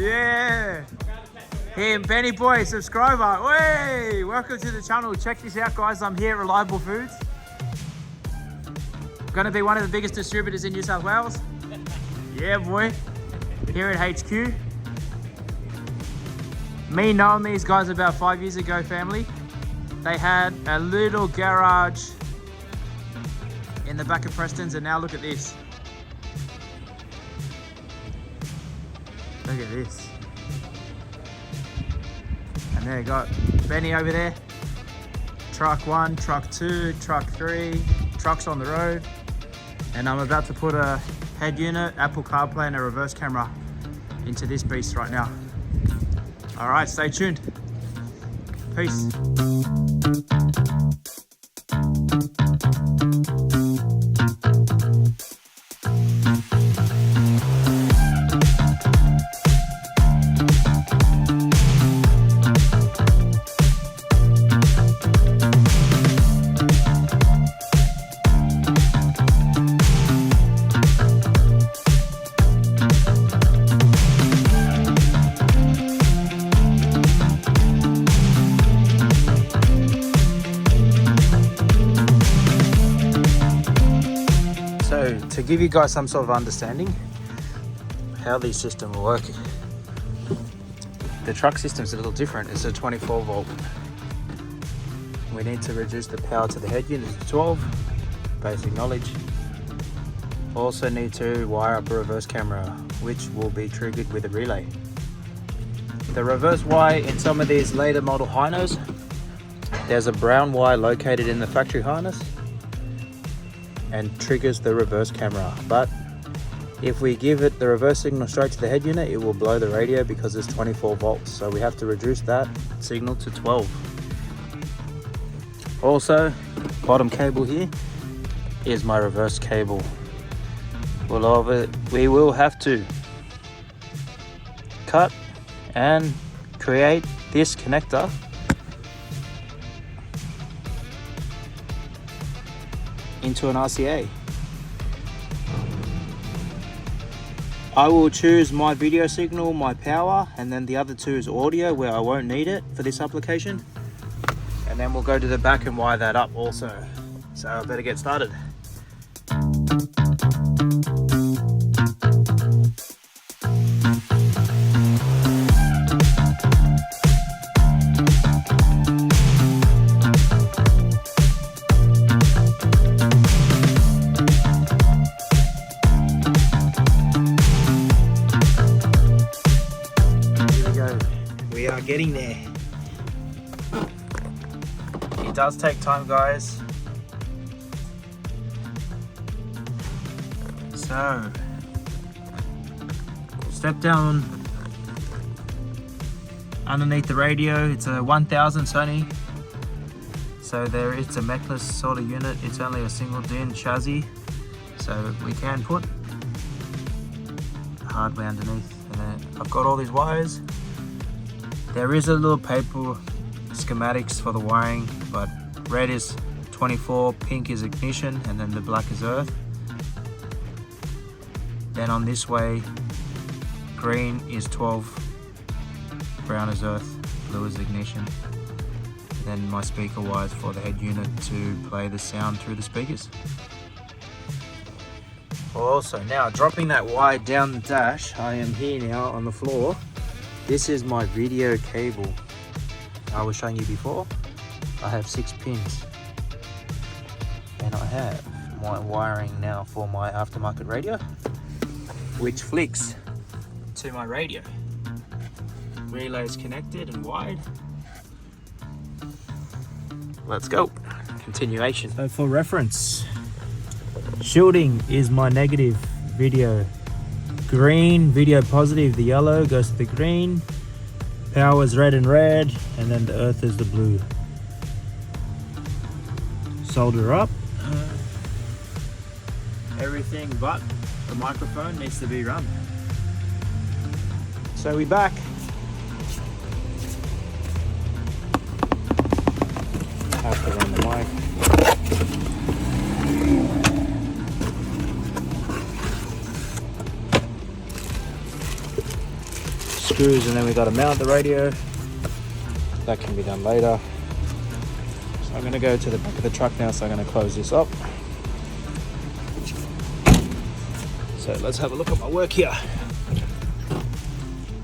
Yeah. Him, Benny Boy, subscriber. Hey, welcome to the channel. Check this out, guys. I'm here at Reliable Foods. Gonna be one of the biggest distributors in New South Wales. Yeah, boy. Here at HQ. Me knowing these guys about 5 years ago, family. They had a little garage in the back of Preston's, and now look at this. Look at this. And there you got Benny over there. Truck 1, truck 2, truck 3, trucks on the road. And I'm about to put a head unit, Apple CarPlay and a reverse camera into this beast right now. All right, stay tuned. Peace. To give you guys some sort of understanding how these systems work, the truck system's a little different. It's a 24 volt. We need to reduce the power to the head unit to 12, basic knowledge. Also need to wire up a reverse camera, which will be triggered with a relay. The reverse wire in some of these later model Hynos, there's a brown wire located in the factory harness and triggers the reverse camera. But if we give it the reverse signal straight to the head unit, it will blow the radio because it's 24 volts. So we have to reduce that signal to 12. Also, bottom cable here is my reverse cable. We will have to cut and create this connector into an RCA. I will choose my video signal, my power, and then the other two is audio, where I won't need it for this application. And then we'll go to the back and wire that up also. So I better get started. We are getting there. It does take time, guys. So, step down underneath the radio. It's a 1000 Sony. So it's a mechless sort of unit. It's only a single DIN chassis. So we can put hardware underneath. And then I've got all these wires. There is a little paper schematics for the wiring, but red is 24, pink is ignition, and then the black is earth. Then on this way, green is 12, brown is earth, blue is ignition. And then my speaker wires for the head unit to play the sound through the speakers. Also, now dropping that wire down the dash, I am here now on the floor. This is my video cable I was showing you before. I have 6 pins. And I have my wiring now for my aftermarket radio, which flicks to my radio. Relay is connected and wired. Let's go. Continuation. So for reference, shielding is my negative video. Green, video positive, the yellow goes to the green. Power is red and red, and then the earth is the blue. Solder up. Everything but the microphone needs to be run. So we're back. Have to run the mic. screws, and then we got to mount the radio. That can be done later. So I'm going to go to the back of the truck now, so I'm going to close this up. So let's have a look at my work here.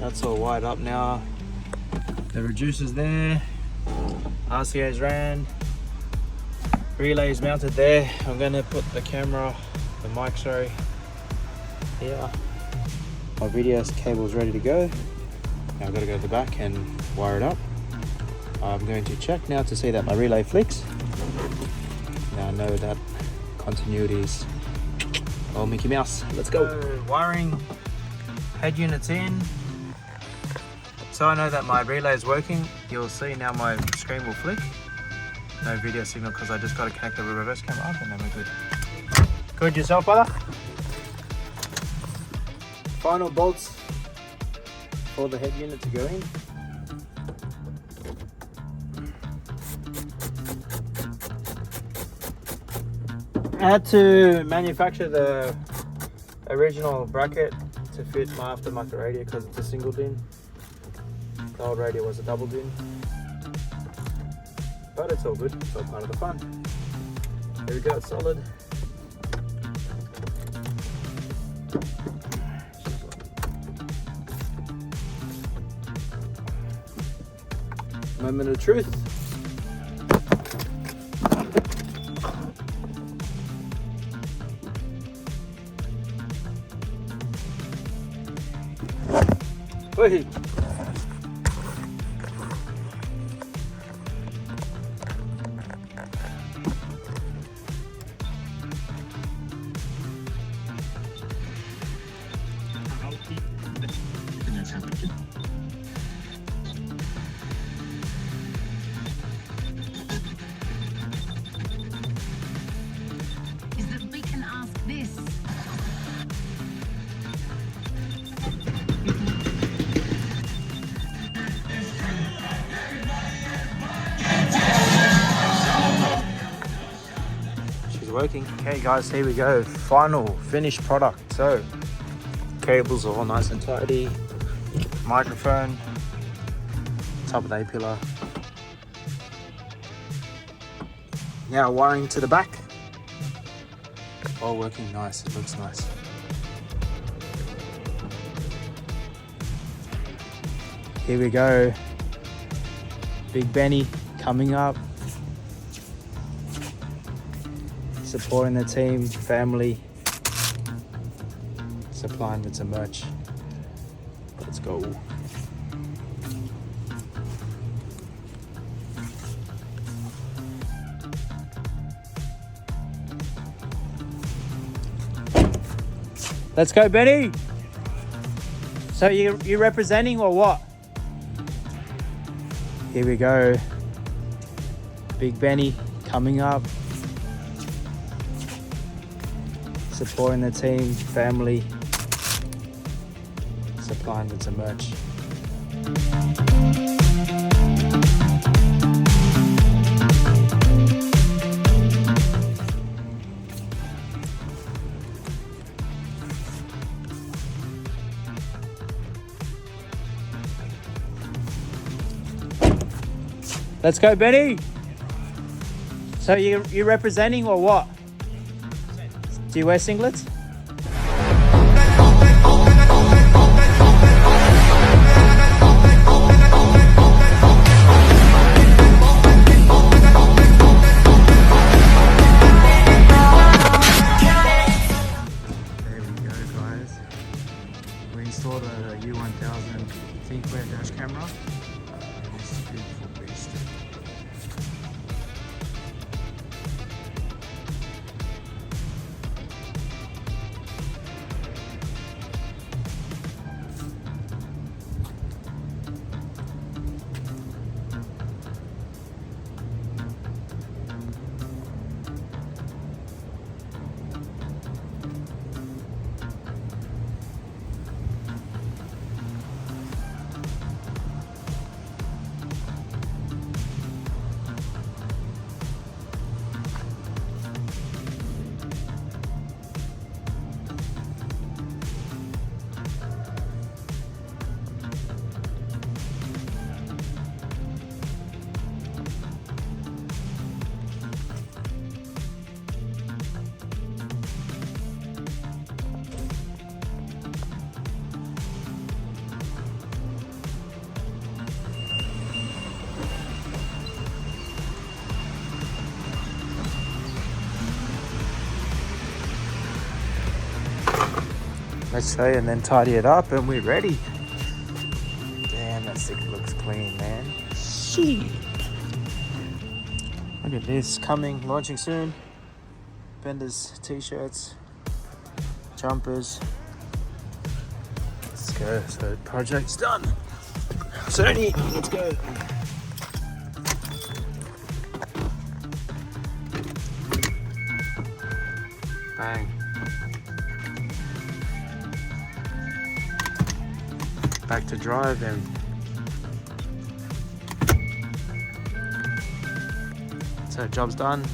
That's all wired up now. The reducer's there. RCA's ran. Relay's mounted there. I'm going to put the camera, the mic, sorry, here. My video cable's ready to go. Now I've got to go to the back and wire it up. I'm going to check now to see that my relay flicks. Now I know that continuity is all Mickey Mouse. Let's go. So, wiring head units in. So I know that my relay is working. You'll see now my screen will flick. No video signal because I just got to connect the reverse camera up and then we're good. Good yourself, brother? Final bolts for the head unit to go in. I had to manufacture the original bracket to fit my aftermarket radio because it's a single DIN. The old radio was a double DIN. But it's all good, it's all part of the fun. There we go, it's solid. Moment of truth. Wait. Working. Okay guys, here we go, final finished product. So cables are all nice and tidy, microphone, top of the A-pillar. Now wiring to the back, all working nice, it looks nice. Here we go, Big Benny coming up, supporting the team, family, supplying with some merch. Let's go. Let's go, Benny. So you representing or what? Here we go. Big Benny coming up. Supporting the team, family, supplying with some merch. Let's go, Benny. So you representing or what? Do you wear singlets? There we go, guys. We installed a U1000 ThinkWare dash camera. And this is a beautiful beast. let's say, and then tidy it up and we're ready. Damn, that stick looks clean, man. Shit. Look at this, coming, launching soon. Vendors, t-shirts, jumpers. Let's go. So project's done. Sony, let's go. Bang. Back to drive and so job's done.